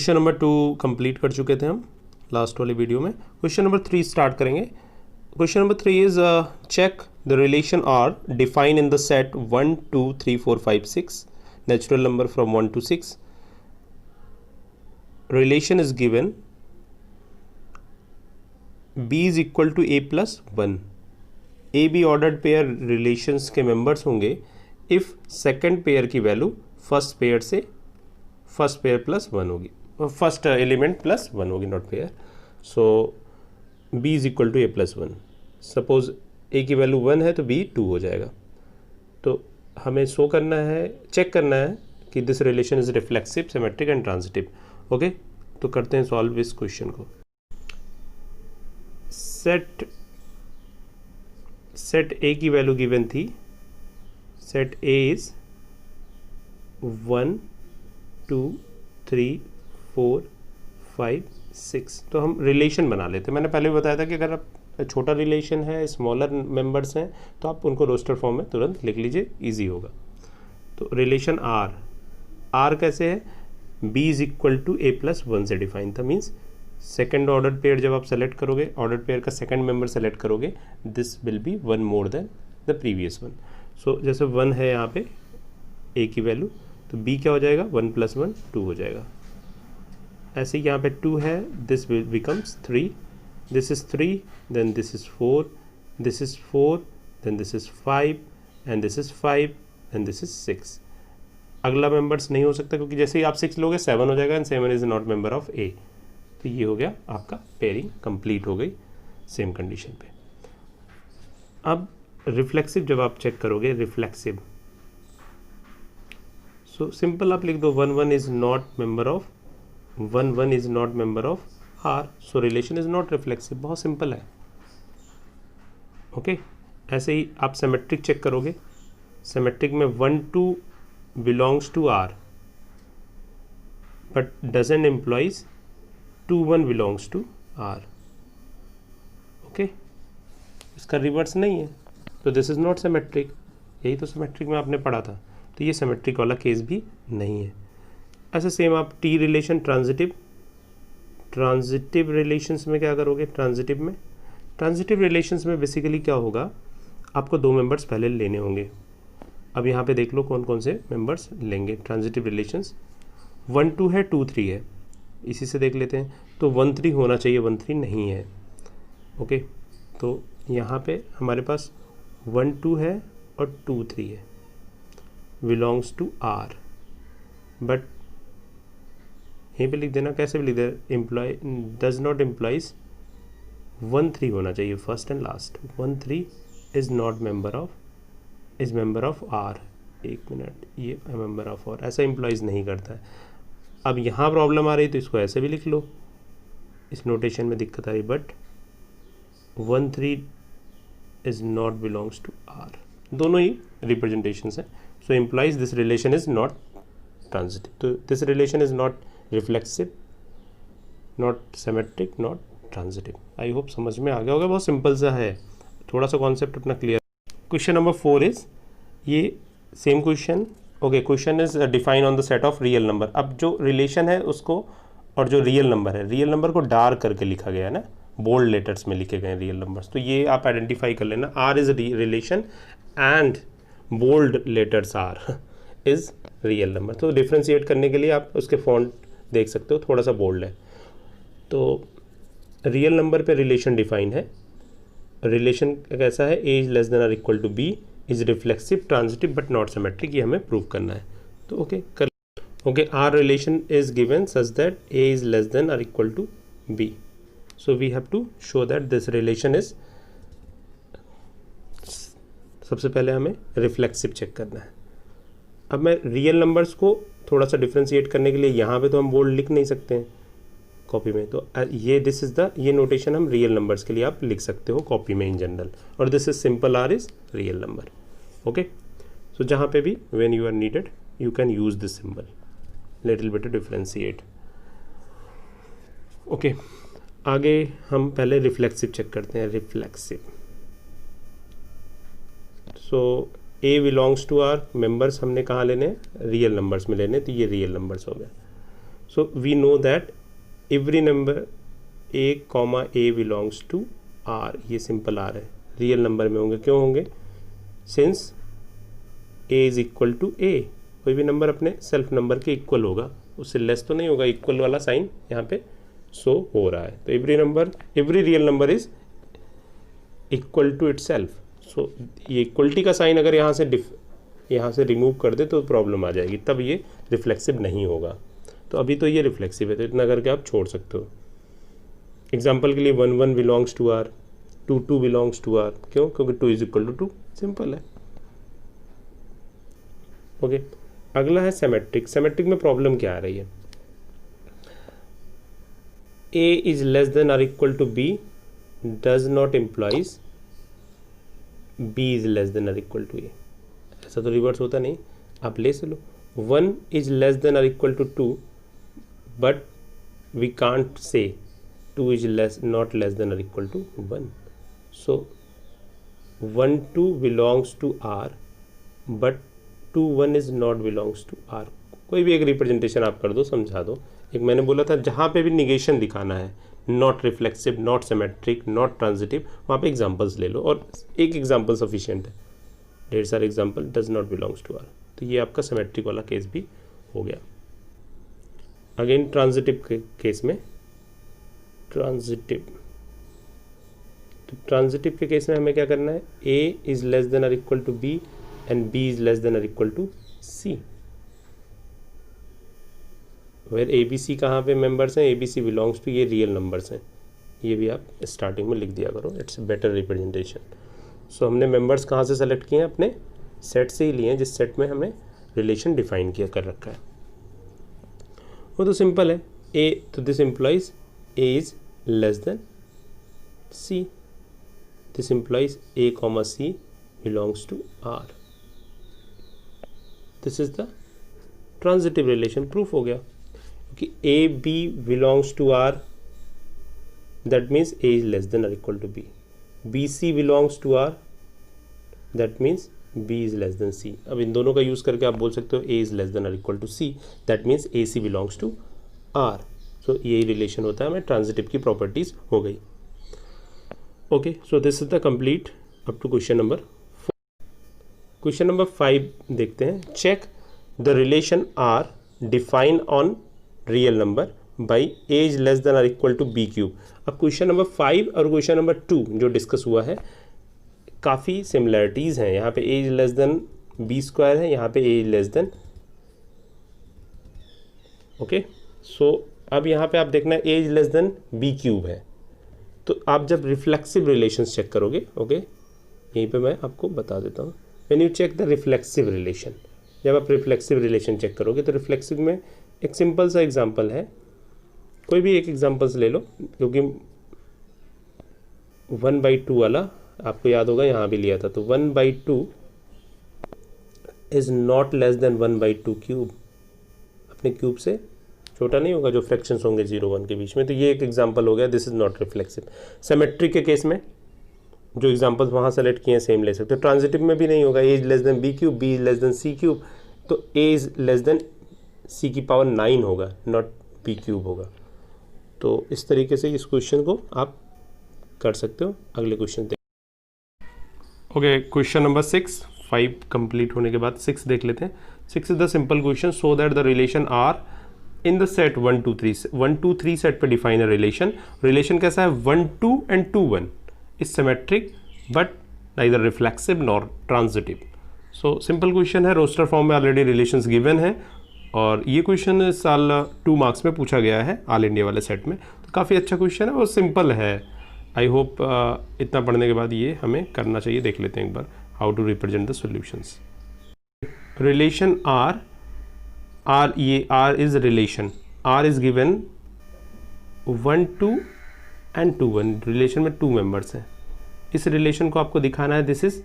Question number 2 complete कर चुके थे हम लास्ट वाले वीडियो में। क्वेश्चन नंबर 3 स्टार्ट करेंगे। Question number 3 is check the relation R define in the set 1 2 3 4 5 6 natural number from 1 to 6. Relation is given b is equal to a plus 1. A b ordered pair relations के members होंगे if second pair की value first pair plus 1 होगी, first element plus 1 होगी, not pair. So b is equal to a plus 1. Suppose a की value 1 है तो b 2 हो जाएगा. तो हमें शो करना है, चेक करना है कि this relation is reflexive, symmetric and transitive. Okay, तो करते हैं सॉल्व इस क्वेश्चन को. सेट a की वैल्यू गिवन थी. Set a is 1 2 3 4 5 6. तो हम रिलेशन बना लेते हैं. मैंने पहले भी बताया था कि अगर आप छोटा रिलेशन है, स्मॉलर मेंबर्स हैं, तो आप उनको रोस्टर फॉर्म में तुरंत लिख लीजिए, इजी होगा. तो रिलेशन आर कैसे है? b is equal to a plus 1 से डिफाइन था. मीन्स सेकेंड ऑर्डर पेयर जब आप सेलेक्ट करोगे, ऑर्डर पेयर का सेकेंड मेंबर सेलेक्ट करोगे, this will be 1 more than the previous one. So जैसे 1 है यहाँ पे a की वैल्यू, तो b क्या हो जाएगा? 1 प्लस 1 2 हो जाएगा. ऐसे ही यहाँ पे 2 है, this becomes 3, this is 3, then this is 4, this is 4, then this is 5 and this is 5 and this is 6. अगला मेंबर्स नहीं हो सकता क्योंकि जैसे ही आप 6 लोगे 7 हो जाएगा and 7 is not member of a. तो ये हो गया आपका पेयरिंग कंप्लीट हो गई सेम कंडीशन पे. अब रिफ्लेक्सिव जब आप चेक करोगे, रिफ्लेक्सिव, सो सिंपल आप लिख दो 1 1 is not member of 1 1 is not member of R. So relation is not reflexive. बहुत सिंपल है. ओके, ऐसे ही आप सिमेट्रिक चेक करोगे. सिमेट्रिक में 1 2 belongs to R but doesn't implies 2 1 belongs to R. Okay, इसका रिवर्स नहीं है, तो दिस इज नॉट सिमेट्रिक. यही तो सिमेट्रिक में आपने पढ़ा था. तो ये सिमेट्रिक वाला केस भी नहीं है. ऐसे सेम आप टी रिलेशन ट्रांजिटिव रिलेशंस में क्या करोगे? ट्रांजिटिव रिलेशंस में बेसिकली क्या होगा, आपको 2 मेंबर्स पहले लेने होंगे. अब यहाँ पे देख लो कौन कौन से मेंबर्स लेंगे. ट्रांजिटिव रिलेशंस 1 2 है, 2 3 है. इसी से देख लेते हैं. तो 1 3 होना चाहिए, 1 3 नहीं है. ओके, तो यहाँ पे हमारे पास 1 2 है और 2 3 है, बिलोंग्स टू R. बट यहीं पे लिख देना, कैसे भी लिख देना, एम्प्लॉय डज नॉट एम्प्लॉइज 1 3 होना चाहिए first and last. 1 3 is not member of, is member of R. एक मिनट, ये मेंबर ऑफ R ऐसा एम्प्लॉइज नहीं करता है. अब यहाँ प्रॉब्लम आ रही तो इसको ऐसे भी लिख लो, इस नोटेशन में दिक्कत आ रही. But 1 3 is not belongs to R. दोनों ही रिप्रेजेंटेशंस हैं. So implies this relation is not transitive. तो this relation is not reflexive, not symmetric, not transitive. I hope समझ में आ गया होगा. बहुत सिंपल सा है, थोड़ा सा कॉन्सेप्ट अपना क्लियर. क्वेश्चन नंबर 4 इज ये same question. Okay, question is define on the set of real number. अब जो रिलेशन है उसको, और जो रियल नंबर है, रियल नंबर को डार्क करके लिखा गया है ना, बोल्ड लेटर्स में लिखे गए रियल नंबर्स. तो ये आप आइडेंटिफाई कर लेना. R is relation and bold letters R is real number. तो डिफ्रेंशिएट करने के लिए आप उसके फॉन्ट देख सकते हो, थोड़ा सा बोल्ड है. तो रियल नंबर पे रिलेशन डिफाइन है. रिलेशन कैसा है? A is less than or equal to B, is reflexive, transitive but not symmetric. ये हमें प्रूव करना है. तो ओके कर. Okay, R relation is given such that A is less than or equal to B. So we have to show that this relation is, सबसे पहले हमें reflexive check करना है. अब मैं रियल नंबर्स को थोड़ा सा डिफ्रेंशिएट करने के लिए, यहाँ पे तो हम बोल्ड लिख नहीं सकते हैं कॉपी में, तो ये दिस इज द, ये नोटेशन हम रियल नंबर्स के लिए आप लिख सकते हो कॉपी में इन जनरल. और this is simple R is real number. Okay, so जहाँ पे भी when you are needed you can use this symbol, little bit differentiate. Okay, आगे हम पहले रिफ्लेक्सिव चेक करते हैं. Reflexive, so A belongs to R. Members हमने कहाँ लेने? रियल नंबर्स में लेने. तो ये रियल नंबर्स हो गया. So we know that every number A comma A belongs to R, ये सिंपल आर है, रियल नंबर में होंगे, क्यों होंगे, since A is equal to A, कोई भी नंबर अपने सेल्फ नंबर के इक्वल होगा, उससे लेस तो नहीं होगा, इक्वल वाला साइन यहाँ पे शो हो रहा है। तो every real number is equal to itself. So ये इक्वलिटी का साइन अगर यहाँ से रिमूव कर दे तो प्रॉब्लम आ जाएगी, तब ये रिफ्लेक्सिव नहीं होगा। तो अभी तो ये रिफ्लेक्सिव है, तो इतना करके आप छोड़ सकते हो। एग्जाम्पल के लिए 1 1 belongs to R, 2 2 belongs to R, क्यों, क्योंकि 2 इज इक्वल टू 2, सिंपल है। ओके, अगला है सिमेट्रिक। सिमेट्रिक में प्रॉब्लम क्या आ रही है, a is less than or equal to b does not implies b is less than or equal to a. ऐसा तो रिवर्स होता नहीं, आप ले से लो 1 is less than or equal to 2, but we can't say 2 is not less than or equal to 1। So 1 2 belongs to R but 2 1 is not belongs to R. कोई भी एक रिप्रेजेंटेशन आप कर दो, समझा दो। एक मैंने बोला था जहाँ पे भी निगेशन दिखाना है, not reflexive, not symmetric, not transitive, वहाँ पे एग्जांपल्स ले लो, और एक एग्जांपल सफिशिएंट है, ढेर सारे example does not belongs to R. तो ये आपका सिमेट्रिक वाला केस भी हो गया। अगेन ट्रांजिटिव के केस में, ट्रांजिटिव के केस में हमें क्या करना है, a is less than or equal to b and b is less than or equal to c. Where a b c कहाँ पे मेंबर्स हैं, a b C belongs to, ये रियल नंबर्स हैं, ये भी आप स्टार्टिंग में लिख दिया करो, इट्स बेटर रिप्रेजेंटेशन। सो हमने मेंबर्स कहाँ से सेलेक्ट किए हैं, अपने सेट से ही लिए हैं, जिस सेट में हमने रिलेशन डिफाइन किया कर रखा है। वो तो सिंपल है, ए, तो this implies a is less than c, this implies a comma c belongs to R. This is the transitive relation, proof हो गया कि a B belongs to R, that means a is less than or equal to b, b C belongs to R, that means b is less than c. अब इन दोनों का use करके आप बोल सकते हो a is less than or equal to c, that means a c belongs to R. So यही रिलेशन होता है, हमें ट्रांजिटिव की प्रॉपर्टीज हो गई। Okay, so this is the complete up to question number 4। Question number 5 देखते हैं। Check the relation R define on real number by a is less than or equal to b cube. अब question number 5 और question number 2 जो discuss हुआ है, काफ़ी similarities हैं। यहाँ पे a is less than b square है, यहाँ पे a is less than, okay. So अब यहाँ पे आप देखना a is less than b cube है, तो आप जब रिफ्लेक्सिव रिलेशंस चेक करोगे, ओके, यहीं पे मैं आपको बता देता हूँ। When you check the reflexive relation, जब आप रिफ्लेक्सिव रिलेशन चेक करोगे तो रिफ्लेक्सिव में एक सिंपल सा एग्जांपल है, कोई भी एक एग्जांपल्स ले लो, क्योंकि 1/2 वाला आपको याद होगा यहाँ भी लिया था, तो 1/2 is not less then 1/2 cube. अपने क्यूब से छोटा नहीं होगा जो फ्रैक्शंस होंगे 0 1 के बीच में, तो ये एक एग्जांपल हो गया, this is not reflexive. Symmetric के केस में जो एग्जांपल्स वहाँ सेलेक्ट किए हैं सेम ले सकते हो। ट्रांजिटिव में भी नहीं होगा, a is less than b cube, b is less than c cube, तो a is less than c की पावर 9 होगा, नॉट बी क्यूब होगा। तो इस तरीके से इस क्वेश्चन को आप कर सकते हो। अगले क्वेश्चन देख, ओके, क्वेश्चन नंबर 6, 5 कंप्लीट होने के बाद 6 देख लेते हैं। 6 is the simple question, so that the relation R in the set 1 2 3, 1 2 3 set पे डिफाइन अ रिलेशन। रिलेशन कैसा है, 1 2 and 2 1 is symmetric but neither reflexive nor transitive. So simple question है, रोस्टर फॉर्म में ऑलरेडी रिलेशंस गिवन है, और ये question इस साल 2 मार्क्स में पूछा गया है ऑल इंडिया वाले सेट में, तो काफ़ी अच्छा क्वेश्चन है और सिंपल है। आई होप इतना पढ़ने के बाद ये हमें करना चाहिए। देख लेते हैं एक बार, how to represent the solutions. Relation R, ये R is relation, R is given 1 2 and 2 1, relation में 2 मेंबर्स हैं। इस रिलेशन को आपको दिखाना है, this is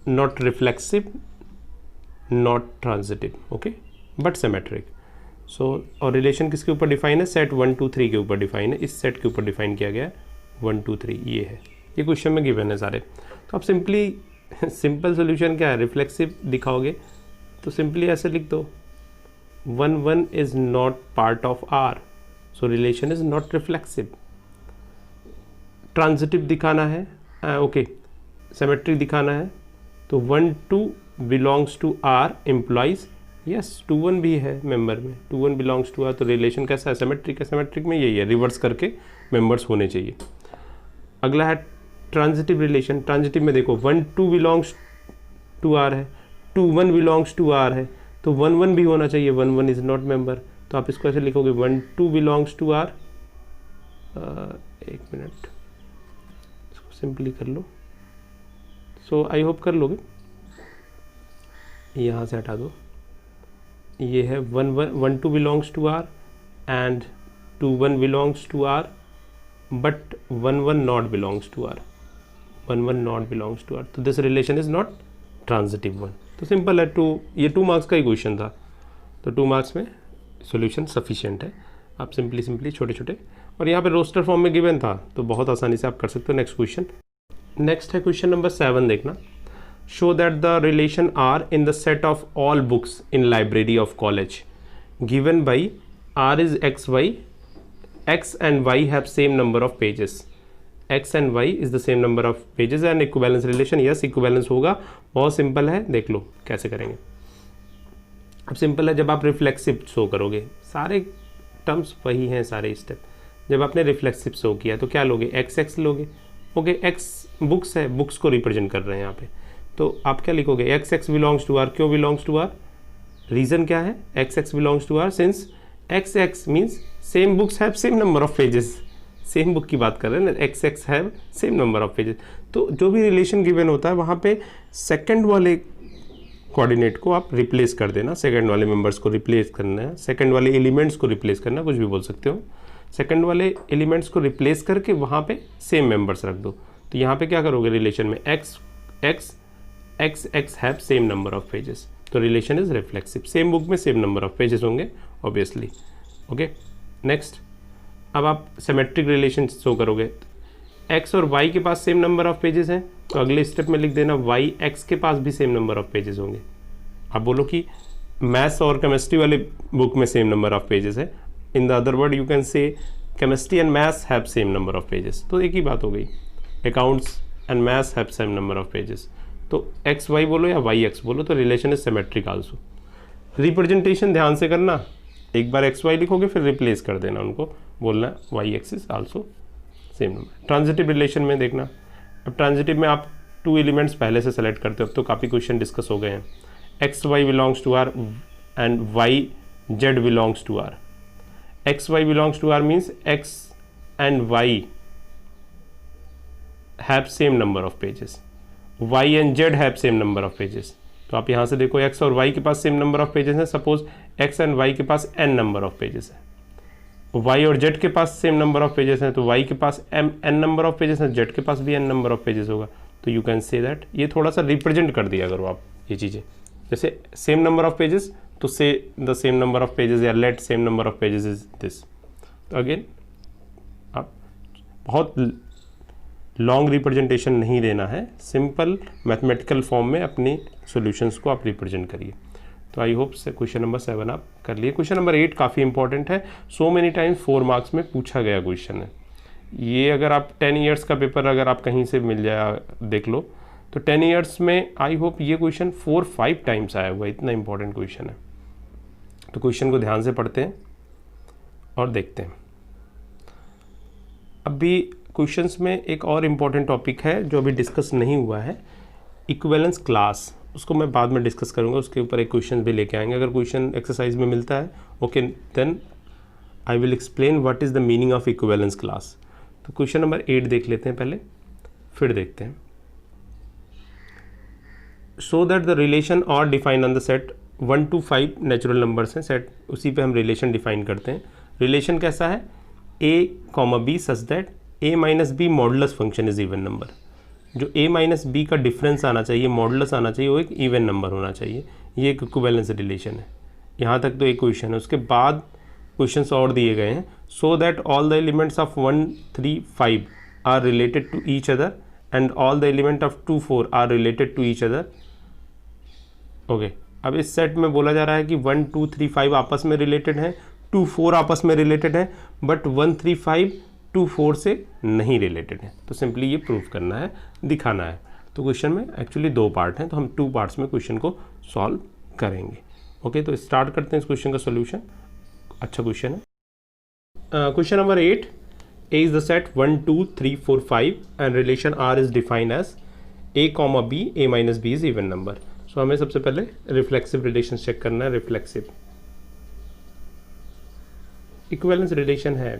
not reflexive not transitive, okay, but symmetric. So और रिलेशन किसके ऊपर डिफाइन है, सेट 1 2 3 के ऊपर डिफाइन है, इस सेट के ऊपर डिफाइन किया गया है 1 2 3, ये है, ये क्वेश्चन में गिवन है सारे। तो आप सिंपली सिंपल सोल्यूशन क्या है, रिफ्लेक्सिव दिखाओगे तो सिंपली ऐसे लिख दो, 1 1 is not part of R, so relation is not reflexive. Transitive दिखाना है, ओके सिमेट्री दिखाना है, तो 1 2 belongs to R implies yes 2 1 भी है मेंबर में, 2 1 बिलोंग्स टू R, तो रिलेशन कैसा है, सिमेट्रिक है, सिमेट्रिक में यही है, रिवर्स करके मेंबर्स होने चाहिए। अगला है ट्रांजिटिव रिलेशन, ट्रांजिटिव में देखो 1 2 बिलोंग्स टू R है, 2 1 बिलोंग्स टू R है, तो 1 1 भी होना चाहिए, 1 1 इज नॉट मेंबर, तो आप इसको ऐसे लिखोगे 1 2 बिलोंग्स टू R, एक मिनट इसको सिंपली कर लो, सो आई होप कर लोगे, यहाँ से हटा दो, ये है 1 2 belongs to R and 2 1 belongs to R, but 1 1 not belongs to R, 1 1 not belongs to R, तो this relation is not transitive one. तो सिंपल है, ये 2 मार्क्स का ही क्वेश्चन था, तो 2 मार्क्स में सॉल्यूशन सफिशिएंट है। आप सिंपली छोटे छोटे, और यहाँ पे रोस्टर फॉर्म में गिवन था, तो बहुत आसानी से आप कर सकते हो। नेक्स्ट क्वेश्चन, नेक्स्ट है क्वेश्चन नंबर 7, देखना। Show that the relation R in the set of all books in library of college given by R is x y, x and y have same number of pages, x and y is the same number of pages and equivalence relation, yes equivalence होगा, बहुत simple है, देख लो कैसे करेंगे। अब simple है, जब आप रिफ्लेक्सिव शो करोगे, सारे टर्म्स वही हैं सारे स्टेप, जब आपने रिफ्लेक्सिव शो किया तो क्या लोगे, एक्स एक्स लोगे, ओके एक्स बुक्स है, बुक्स को रिप्रेजेंट कर रहे हैं यहाँ पे, तो आप क्या लिखोगे, x x belongs to R, क्यों बिलोंग्स टू आर, रीजन क्या है, x x belongs to R since x x means same books have same number of pages, same book की बात कर रहे हैं ना, x x have same number of pages, तो जो भी रिलेशन गिवन होता है वहाँ पे सेकंड वाले कोऑर्डिनेट को आप रिप्लेस कर देना, सेकंड वाले मेंबर्स को रिप्लेस करना है, सेकंड वाले एलिमेंट्स को रिप्लेस करना, कुछ भी बोल सकते हो, सेकंड वाले एलिमेंट्स को रिप्लेस करके वहाँ पे सेम मेंबर्स रख दो। तो यहाँ पे क्या करोगे, रिलेशन में x x x x have same number of pages, तो relation is reflexive, same book में सेम नंबर ऑफ पेजेस होंगे ऑब्वियसली, ओके। नेक्स्ट, अब आप सिमेट्रिक रिलेशन शो करोगे, x और y के पास सेम नंबर ऑफ पेजेस हैं, तो अगले स्टेप में लिख देना y x के पास भी सेम नंबर ऑफ पेजेस होंगे। आप बोलो कि मैथ्स और केमिस्ट्री वाले बुक में सेम नंबर ऑफ पेजेस है, in the other word you can से chemistry and maths have same number of pages, तो एक ही बात हो गई, accounts and maths have same number of pages, तो एक्स वाई बोलो या वाई एक्स बोलो, तो relation is symmetric also. Representation ध्यान से करना, एक बार एक्स वाई लिखोगे फिर रिप्लेस कर देना, उनको बोलना y x is also same number. Transitive relation में देखना, अब ट्रांजिटिव में आप 2 एलिमेंट्स पहले से सेलेक्ट करते हो, अब तो काफ़ी क्वेश्चन डिस्कस हो गए हैं, x y belongs to R and y z belongs to R, x y belongs to R means x and y have same number of pages, y and z have same number of pages, तो आप यहाँ से देखो x और y के पास same number of pages हैं, suppose x and y के पास n नंबर ऑफ पेजेस है, वाई और जेड के पास सेम नंबर ऑफ पेजेस हैं, तो वाई के पास n नंबर ऑफ पेजेस हैं, जेड के पास भी n नंबर ऑफ पेजेस होगा, तो यू कैन से दैट, ये थोड़ा सा रिप्रेजेंट कर दिया करो आप ये चीज़ें, जैसे सेम नंबर ऑफ पेजेस तो say the same number of pages या let same number of pages is this, तो अगेन आप बहुत लॉन्ग रिप्रेजेंटेशन नहीं देना है, सिंपल मैथमेटिकल फॉर्म में अपनी सॉल्यूशंस को आप रिप्रेजेंट करिए। तो आई होप से क्वेश्चन नंबर 7 आप कर लिए। क्वेश्चन नंबर 8 काफ़ी इंपॉर्टेंट है, सो मेनी टाइम्स 4 मार्क्स में पूछा गया क्वेश्चन है ये। अगर आप 10 ईयर्स का पेपर अगर आप कहीं से मिल जाए देख लो, तो 10 ईयर्स में आई होप ये क्वेश्चन 4-5 टाइम्स आया हुआ है, इतना इंपॉर्टेंट क्वेश्चन है। तो क्वेश्चन को ध्यान से पढ़ते हैं और देखते हैं। अभी क्वेश्चंस में एक और इम्पॉर्टेंट टॉपिक है जो अभी डिस्कस नहीं हुआ है, इक्विवेलेंस क्लास, उसको मैं बाद में डिस्कस करूंगा, उसके ऊपर एक क्वेश्चन भी लेके आएंगे। अगर क्वेश्चन एक्सरसाइज में मिलता है okay, then I will explain what is the meaning of equivalence class. तो क्वेश्चन नंबर 8 देख लेते हैं पहले, फिर देखते हैं। So that the relation R define on the set 1 to 5 natural numbers हैं सेट, उसी पे हम रिलेशन डिफाइन करते हैं। रिलेशन कैसा है, a, b such that a minus B modulus function is even number. जो a माइनस बी का डिफरेंस आना चाहिए, मॉडुलस आना चाहिए, वो एक इवन नंबर होना चाहिए। ये एक इक्विवेलेंस रिलेशन है। यहाँ तक तो एक क्वेश्चन है, उसके बाद क्वेश्चंस और दिए गए हैं। So that all the elements of 1, 3, 5 are related to each other and all the element of 2, 4 are related to each other. Okay, अब इस सेट में बोला जा रहा है कि 1 2 3 5 आपस में रिलेटेड हैं, 2 4 आपस में रिलेटेड है, बट 1 3 5 2 4 से नहीं रिलेटेड है। तो सिंपली ये प्रूव करना है, दिखाना है। तो क्वेश्चन में एक्चुअली 2 पार्ट हैं, तो हम 2 पार्ट्स में क्वेश्चन को सॉल्व करेंगे। ओके, तो स्टार्ट करते हैं इस क्वेश्चन का सॉल्यूशन। अच्छा क्वेश्चन है। Question number 8, A is the set 1 2 3 4 5 and relation R is defined as A, B, A minus B is even number. So हमें सबसे पहले रिफ्लेक्सिव रिलेशन चेक करना है। रिफ्लेक्सिव इक्विवेलेंस रिलेशन है,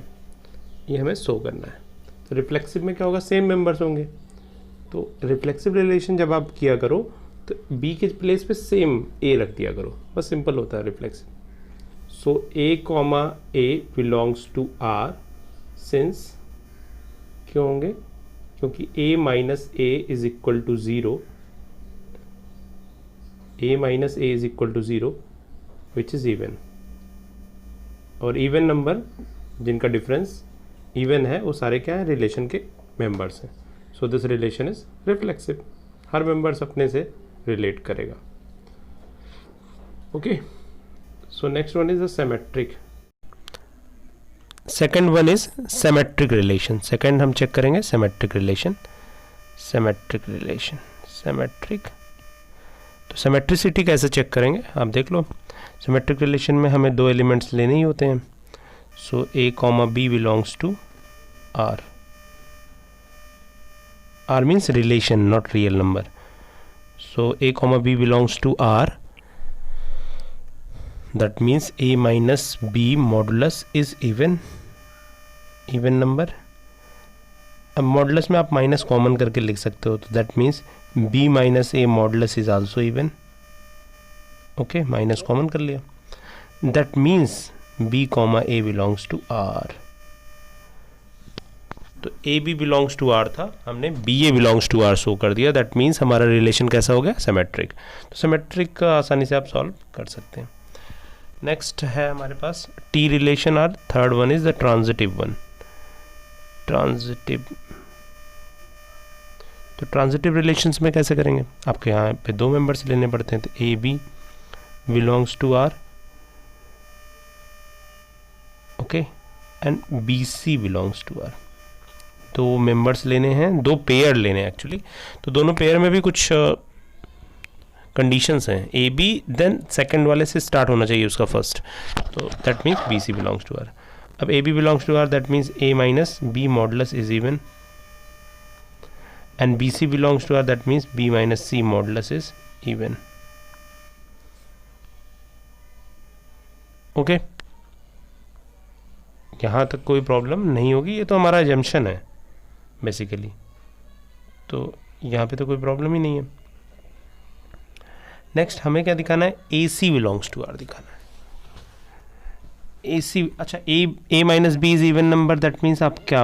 ये हमें शो करना है। तो रिफ्लेक्सिव में क्या होगा, सेम मेंबर्स होंगे। तो रिफ्लेक्सिव रिलेशन जब आप किया करो तो B के प्लेस पे सेम A रख दिया करो, बस सिंपल होता है reflexive. So A, A belongs to R since, क्यों होंगे, क्योंकि A minus A is equal to 0, A minus A is equal to 0 which is even. और इवन नंबर जिनका डिफरेंस इवन है वो सारे क्या है, रिलेशन के मेंबर्स हैं। So this relation is reflexive, हर मेंबर्स अपने से रिलेट करेगा। Okay, so next one is a symmetric. Second one is symmetric relation. Second हम चेक करेंगे symmetric relation. Symmetric relation, symmetric, तो सिमेट्रिसिटी कैसे चेक करेंगे आप देख लो। सिमेट्रिक रिलेशन में हमें 2 एलिमेंट्स लेने ही होते हैं। So A, B belongs to R। R means relation, not real number. So A, B belongs to R, that means A minus B modulus is even number। अब मॉडुलस में आप minus common करके लिख सकते हो, तो that means B minus A modulus is also even. Okay, minus common कर लिया, that means B, A belongs to R। तो A B belongs to R था, हमने B A belongs to R show कर दिया, दैट मीन्स हमारा relation कैसा हो गया, सिमेट्रिक। तो सिमेट्रिक का आसानी से आप सॉल्व कर सकते हैं। नेक्स्ट है हमारे पास टी रिलेशन, और third one is the transitive one. Transitive, तो ट्रांजिटिव रिलेशंस में कैसे करेंगे, आपके यहाँ पे 2 मेंबर्स लेने पड़ते हैं। तो A B belongs to R, okay, and B C belongs to R. 2 members लेने हैं, 2 पेयर लेने हैं एक्चुअली। तो दोनों पेयर में भी कुछ कंडीशंस हैं। ए बी देन सेकंड वाले से स्टार्ट होना चाहिए उसका फर्स्ट, तो that means b C belongs to R. अब a B belongs to R, that means a minus B modulus is even, and B C belongs to R, that means b minus c modulus is even. Okay, यहाँ तक कोई problem नहीं होगी, ये तो हमारा assumption है बेसिकली, तो यहाँ पे तो कोई प्रॉब्लम ही नहीं है। नेक्स्ट हमें क्या दिखाना है, a c belongs to R दिखाना है। ए सी, अच्छा, a minus B is even number, that means आप क्या,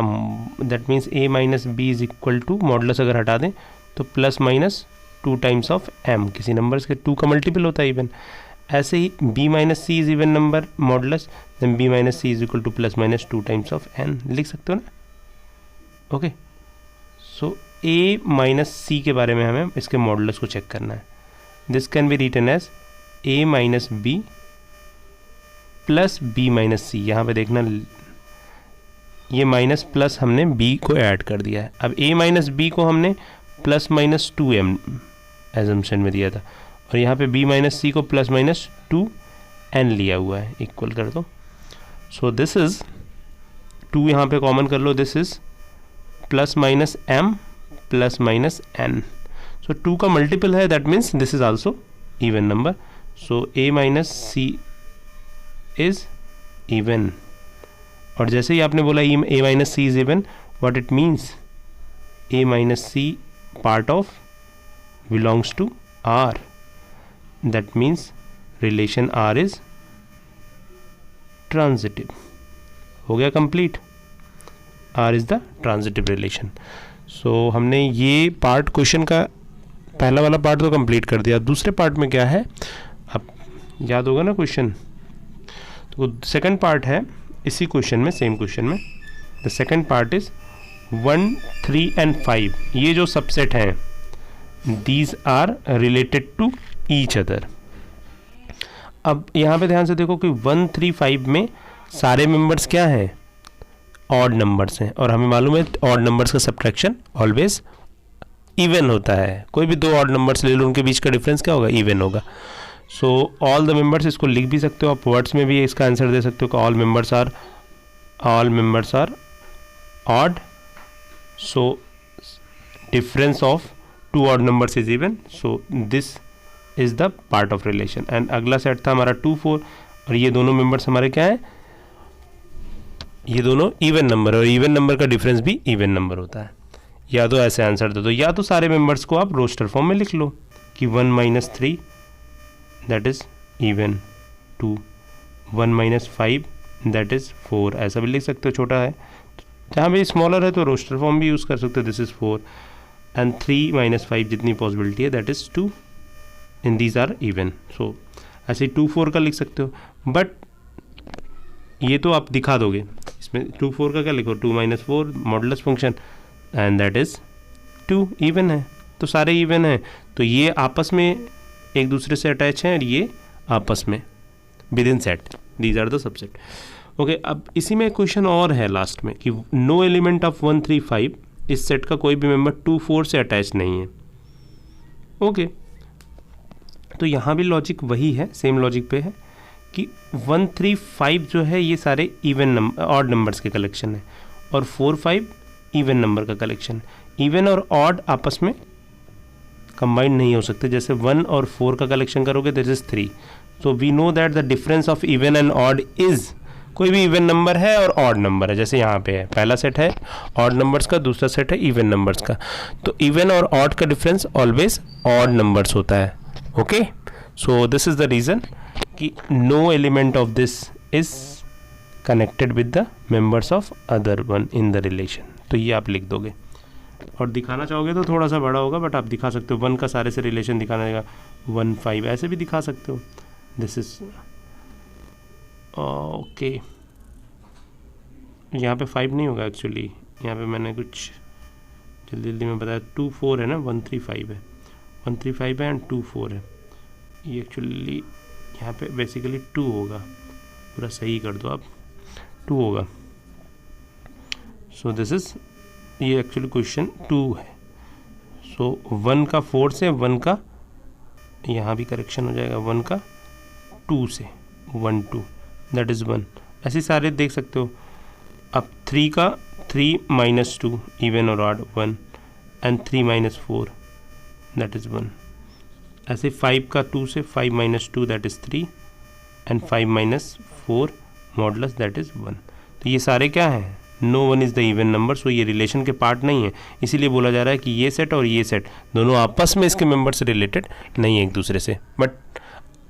that means a minus B is equal to, modulus अगर हटा दें तो plus minus 2 times of m, किसी नंबर्स के 2 का मल्टीपल होता है इवन। ऐसे ही b minus c is even number modulus, then b minus c is equal to plus minus 2 times of N, लिख सकते हो ना। ओके, सो ए माइनस सी के बारे में हमें इसके मॉडुलस को चेक करना है। This can be written as a minus b plus b minus c. यहाँ पे देखना, ये माइनस प्लस हमने b को ऐड कर दिया है। अब a माइनस b को हमने प्लस माइनस 2m एजम्पशन में दिया था, और यहाँ पे b माइनस सी को प्लस माइनस 2n लिया हुआ है, इक्वल कर दो। सो दिस इज 2, यहाँ पे कॉमन कर लो, this is plus minus m plus minus n। So 2 का मल्टीपल है, that means this is also even number. So a minus c is even, और जैसे ही आपने बोला a minus c is even, what it means, a minus c part of belongs to r, that means relation r is transitive. हो गया complete, r is the transitive relation. So हमने ये part question का पहला वाला part तो complete कर दिया। दूसरे पार्ट में क्या है, अब याद होगा ना क्वेश्चन, तो सेकंड पार्ट है इसी क्वेश्चन में, सेम क्वेश्चन में। The second part is 1 3 and 5, ये जो सबसेट हैं, these are related to each other. अब यहाँ पे ध्यान से देखो कि 1 3 5 में सारे मेंबर्स क्या हैं, ऑड नंबर्स हैं, और हमें मालूम है ऑड नंबर्स का सब्ट्रैक्शन ऑलवेज इवन होता है। कोई भी दो ऑड नंबर्स ले लो, उनके बीच का डिफरेंस क्या होगा, इवन होगा। सो ऑल द मेंबर्स, इसको लिख भी सकते हो आप, वर्ड्स में भी इसका आंसर दे सकते हो कि all members are odd, so difference of two odd numbers is even, so this is the part of relation. And अगला सेट था हमारा 2 4, और ये दोनों मेंबर्स हमारे क्या हैं, ये दोनों इवन नंबर, और इवन नंबर का डिफरेंस भी इवन नंबर होता है। या तो ऐसे आंसर दे दो, या तो सारे मेंबर्स को आप रोस्टर फॉर्म में लिख लो कि 1 - 3 that is even, 2 1 - 5 that is 4, ऐसा भी लिख सकते हो, छोटा है जहाँ भी स्मॉलर है तो रोस्टर फॉर्म भी यूज़ कर सकते हो, दिस इज 4, एंड 3 - 5 जितनी पॉसिबिलिटी है that is 2, in these are even. So ऐसे 2 4 का लिख सकते हो, बट ये तो आप दिखा दोगे, इसमें 2 4 का क्या लिखो, 2 - 4 modulus function and that is 2, even है, तो सारे इवन हैं, तो ये आपस में एक दूसरे से अटैच हैं और ये आपस में within set, these are the subset. Okay, अब इसी में क्वेश्चन और है लास्ट में कि नो एलिमेंट ऑफ 1 3 5, इस सेट का कोई भी मेंबर 2 4 से अटैच नहीं है। ओके, तो यहाँ भी लॉजिक वही है, सेम लॉजिक पे है कि 1 3 5 जो है ये सारे इवन नंबर, ऑड नंबर्स के कलेक्शन है, और 4 5 इवन नंबर का कलेक्शन। इवन और ऑड आपस में कंबाइंड नहीं हो सकते, जैसे 1 और 4 का कलेक्शन करोगे this is 3, so we know that the difference of even and odd is, कोई भी इवन नंबर है और ऑड नंबर है, जैसे यहाँ पे है, पहला सेट है ऑड नंबर्स का, दूसरा सेट है इवन नंबर्स का, तो इवन और ऑड का डिफरेंस ऑलवेज ऑड नंबर्स होता है। Okay, so this is the reason कि no element of this is connected with the members of other one in the relation, तो ये आप लिख दोगे। और दिखाना चाहोगे तो थोड़ा सा बड़ा होगा, बट आप दिखा सकते हो, 1 का सारे से रिलेशन दिखाना रहेगा, 1 5 ऐसे भी दिखा सकते हो, दिस इज ओके। यहाँ पे 5 नहीं होगा एक्चुअली, यहाँ पे मैंने कुछ जल्दी जल्दी में बताया, 2 4 है ना, 1 3 5 है, 1 3 5 है एंड 2 4 है, ये एक्चुअली यहाँ पे बेसिकली 2 होगा, पूरा सही कर दो आप, 2 होगा। सो दिस इज, ये एक्चुअली क्वेश्चन 2 है, सो 1 का 4 से, 1 का यहाँ भी करेक्शन हो जाएगा, 1 का 2 से, 1 2 दैट इज़ 1, ऐसे सारे देख सकते हो। अब 3 का 3 - 2 इवन और ऑड 1, एंड 3 - 4 दैट इज़ 1, ऐसे 5 का 2 से, 5 - 2 that is 3, and 5 - 4 modulus that is 1। तो ये सारे क्या हैं, no one is the even number, so ये रिलेशन के पार्ट नहीं है, इसीलिए बोला जा रहा है कि ये सेट और ये सेट दोनों आपस में इसके मेंबर से रिलेटेड नहीं है एक दूसरे से, बट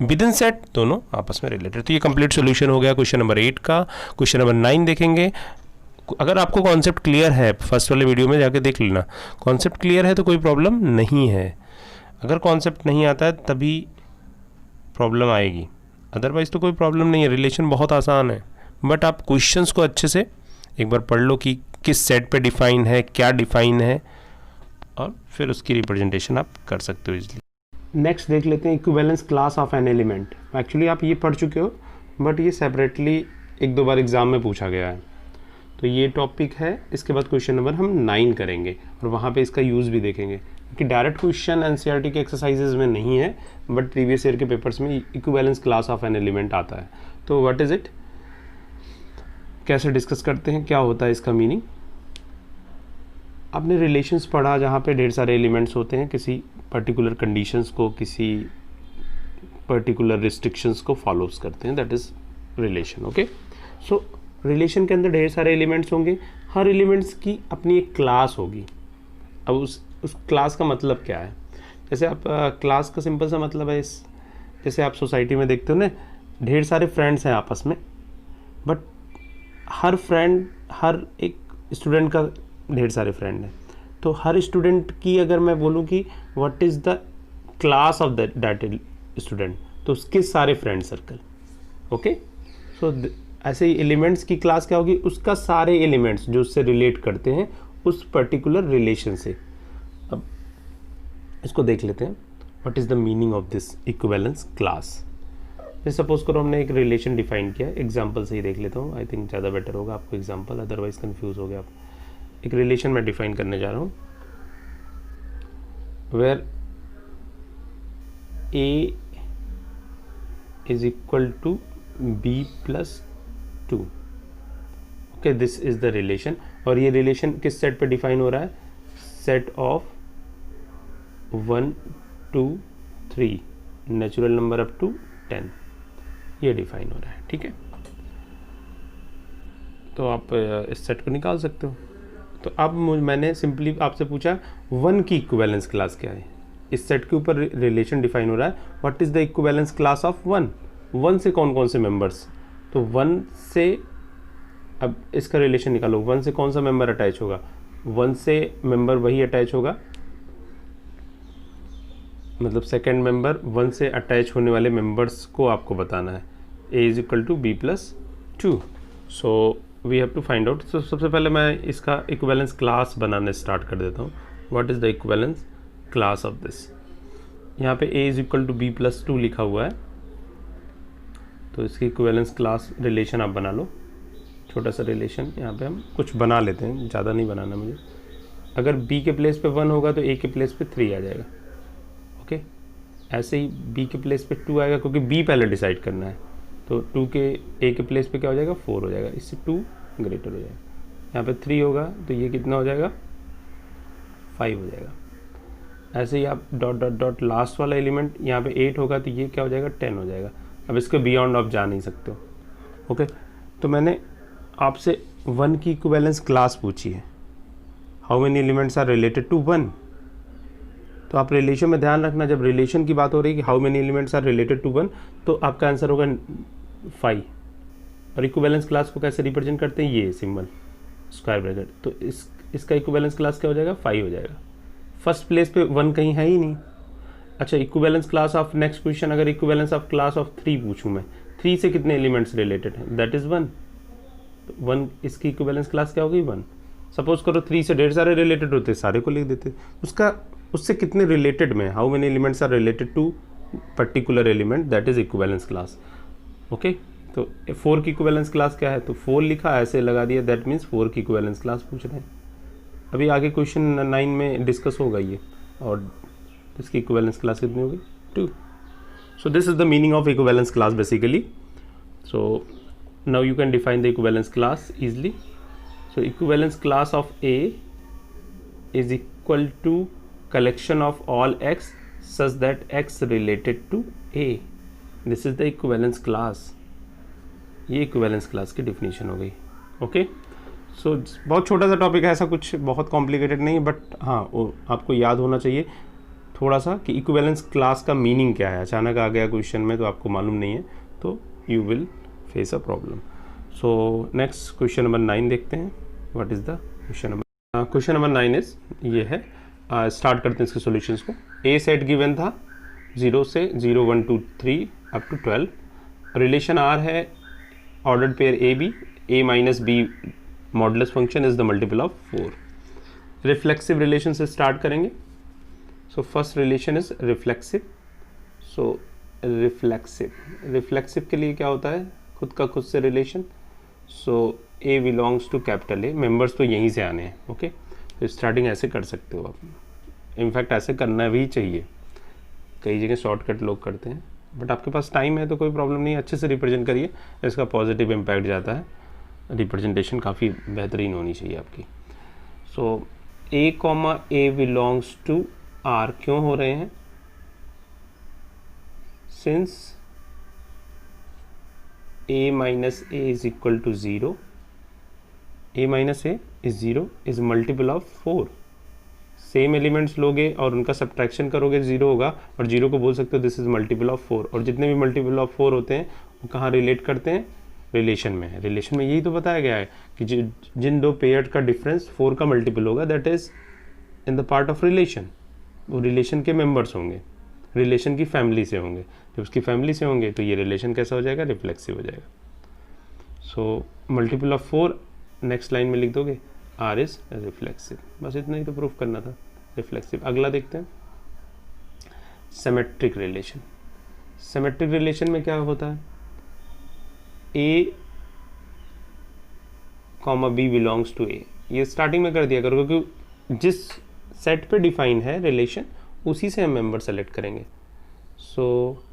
विद इन सेट दोनों आपस में रिलेटेड। तो ये कंप्लीट सोल्यूशन हो गया क्वेश्चन नंबर 8 का। क्वेश्चन नंबर 9 देखेंगे। अगर आपको कॉन्सेप्ट क्लियर है, फर्स्ट वाले वीडियो में जाके देख लेना, कॉन्सेप्ट क्लियर है तो कोई प्रॉब्लम नहीं है। अगर कॉन्सेप्ट नहीं आता है तभी प्रॉब्लम आएगी, अदरवाइज़ तो कोई प्रॉब्लम नहीं है। रिलेशन बहुत आसान है, बट आप क्वेश्चंस को अच्छे से एक बार पढ़ लो कि किस सेट पे डिफाइन है, क्या डिफाइन है, और फिर उसकी रिप्रेजेंटेशन आप कर सकते हो इजीली। नेक्स्ट देख लेते हैं equivalence class of an element. Actually आप ये पढ़ चुके हो, बट ये सेपरेटली 1-2 बार एग्जाम में पूछा गया है, तो ये टॉपिक है। इसके बाद क्वेश्चन नंबर हम 9 करेंगे और वहाँ पे इसका यूज़ भी देखेंगे, क्योंकि डायरेक्ट क्वेश्चन एनसीईआरटी के एक्सरसाइजेज में नहीं है, बट प्रीवियस ईयर के पेपर्स में equivalence class of an element आता है। तो व्हाट इज़ इट, कैसे डिस्कस करते हैं, क्या होता है इसका मीनिंग। आपने रिलेशंस पढ़ा जहाँ पे ढेर सारे एलिमेंट्स होते हैं, किसी पर्टिकुलर कंडीशंस को, किसी पर्टिकुलर रिस्ट्रिक्शंस को फॉलोज करते हैं, that is relation. Okay, so relation के अंदर ढेर सारे एलिमेंट्स होंगे, हर एलिमेंट्स की अपनी एक क्लास होगी। अब उस क्लास का मतलब क्या है, जैसे आप क्लास का सिंपल सा मतलब है जैसे आप सोसाइटी में देखते हो ना, ढेर सारे फ्रेंड्स हैं आपस में, बट हर फ्रेंड, हर एक स्टूडेंट का ढेर सारे फ्रेंड हैं, तो हर स्टूडेंट की अगर मैं बोलूँ कि what is the class of that student, तो उसके सारे फ्रेंड सर्कल। ओके, सो ऐसे ही एलिमेंट्स की क्लास क्या होगी, उसका सारे एलिमेंट्स जो उससे रिलेट करते हैं उस पर्टिकुलर रिलेशन से। अब इसको देख लेते हैं, what is the meaning of this equivalence class. जैसे सपोज करो हमने एक रिलेशन डिफाइन किया है, एग्जाम्पल से ही देख लेता हूँ, आई थिंक ज़्यादा बेटर होगा आपको एग्जाम्पल, अदरवाइज कंफ्यूज हो गया आप। एक रिलेशन मैं डिफाइन करने जा रहा हूँ where A is equal to B plus two. Okay, this is the relation, और ये रिलेशन किस सेट पे डिफाइन हो रहा है? Set of 1 2 3 natural number up to 10, ये डिफाइन हो रहा है। ठीक है, तो आप इस सेट को निकाल सकते हो। तो अब मैंने सिंपली आपसे पूछा 1 की इक्विवेलेंस क्लास क्या है। इस सेट के ऊपर रिलेशन डिफाइन हो रहा है, what is the equivalence class of 1। 1 से कौन कौन से मेंबर्स, तो 1 से अब इसका रिलेशन निकालो, 1 से कौन सा मेंबर अटैच होगा? 1 से मेंबर वही अटैच होगा, मतलब सेकेंड मेंबर 1 से अटैच होने वाले मेंबर्स को आपको बताना है। a is equal to B plus two, so we have to find out. तो सबसे पहले मैं इसका इक्विवेलेंस क्लास बनाने स्टार्ट कर देता हूँ। What is the equivalence class of this? यहाँ पे a is equal to B plus two लिखा हुआ है, तो इसकी इक्विवेलेंस क्लास रिलेशन आप बना लो। छोटा सा रिलेशन यहाँ पे हम कुछ बना लेते हैं, ज़्यादा नहीं बनाना मुझे। अगर b के प्लेस पे 1 होगा तो a के प्लेस पे 3 आ जाएगा। ओके, ऐसे ही b के प्लेस पे 2 आएगा, क्योंकि b पहले डिसाइड करना है, तो 2 के a के प्लेस पे क्या हो जाएगा? 4 हो जाएगा, इससे 2 ग्रेटर हो जाएगा। यहाँ पे 3 होगा तो ये कितना हो जाएगा? 5 हो जाएगा। ऐसे ही आप डॉट डॉट डॉट लास्ट वाला एलिमेंट, यहाँ पे 8 होगा तो ये क्या हो जाएगा? 10 हो जाएगा। अब इसके बियॉन्ड आप जा नहीं सकते हो। ओके, तो मैंने आपसे 1 की इक्विवेलेंस क्लास पूछी है, how many elements are related to 1। तो आप रिलेशन में ध्यान रखना, जब रिलेशन की बात हो रही है कि how many elements are related to 1, तो आपका आंसर होगा 5। और इक्विवेलेंस क्लास को कैसे रिप्रेजेंट करते हैं? ये सिंबल स्क्वायर ब्रैकेट, तो इसका इक्विवेलेंस क्लास क्या हो जाएगा? 5 हो जाएगा। फर्स्ट प्लेस पे 1 कहीं है ही नहीं। अच्छा, equivalence class of, next question, अगर इक्विवेलेंस ऑफ क्लास ऑफ 3 पूछूं मैं, 3 से कितने एलिमेंट्स रिलेटेड हैं? That is 1। 1 इसकी इक्विवेलेंस क्लास क्या हो गई? 1। सपोज करो 3 से ढेर सारे रिलेटेड होते, सारे को लिख देते, उससे कितने रिलेटेड में, how many elements are related to particular element, that is equivalence class. Okay, तो 4 की इक्विवेलेंस क्लास क्या है? तो 4 लिखा, ऐसे लगा दिया, दैट मीन्स 4 की इक्विवेलेंस क्लास पूछ रहे हैं। अभी आगे क्वेश्चन 9 में डिस्कस होगा ये, और इसकी इक्विवेलेंस क्लास कितनी होगी? 2। सो this is the meaning of equivalence class basically. So now you can define the equivalence class easily. So equivalence class of A is equal to collection of all x such that x related to A. This is the equivalence class. ये equivalence class की definition हो गई। Okay, सो बहुत छोटा सा topic है, ऐसा कुछ बहुत कॉम्प्लिकेटेड नहीं है, बट हाँ आपको याद होना चाहिए थोड़ा सा कि इक्विवेलेंस क्लास का मीनिंग क्या है। अचानक आ गया क्वेश्चन में तो आपको मालूम नहीं है, तो you will face a problem. So next question number 9 देखते हैं। What is the question number? Question number 9 is, ये है, स्टार्ट करते हैं इसके सॉल्यूशंस को। ए सेट गिवन था 0 से 0 1 2 3 अप टू 12। रिलेशन आर है ordered pair A B, A minus B modulus function is the multiple of 4। Reflexive relation से स्टार्ट करेंगे। So first relation is reflexive. So reflexive के लिए क्या होता है? खुद का खुद से relation. So A belongs to capital A, members तो यहीं से आने हैं। ओके, तो स्टार्टिंग ऐसे कर सकते हो आप, इनफैक्ट ऐसे करना भी चाहिए, कई जगह शॉर्टकट लोग करते हैं, बट आपके पास टाइम है तो कोई प्रॉब्लम नहीं है, अच्छे से रिप्रेजेंट करिए, इसका पॉजिटिव इम्पैक्ट जाता है। रिप्रेजेंटेशन काफ़ी बेहतरीन होनी चाहिए आपकी। So a comma A belongs to R क्यों हो रहे हैं? Since a minus a is equal to 0, a minus a is 0 is multiple of 4। Same elements लोगे और उनका सब्ट्रैक्शन करोगे 0 होगा, और 0 को बोल सकते हो दिस इज मल्टीपल ऑफ 4। और जितने भी मल्टीपल ऑफ 4 होते हैं वो कहाँ रिलेट करते हैं? रिलेशन में है। रिलेशन में यही तो बताया गया है कि जिन दो पेयर का डिफरेंस 4 का मल्टीपल होगा, that is in the part of relation. वो रिलेशन के मेंबर्स होंगे, रिलेशन की फैमिली से होंगे। जब उसकी फैमिली से होंगे तो ये रिलेशन कैसा हो जाएगा? रिफ्लेक्सिव हो जाएगा। So multiple of 4 next line में लिख दोगे, आर इज रिफ्लेक्सिव। बस इतना ही तो प्रूफ करना था, रिफ्लेक्सिव। अगला देखते हैं, सिमेट्रिक रिलेशन। सिमेट्रिक रिलेशन में क्या होता है, a comma b belongs to ए, ये स्टार्टिंग में कर दिया करो क्योंकि जिस सेट पे डिफाइन है रिलेशन उसी से हम मेंबर सेलेक्ट करेंगे। So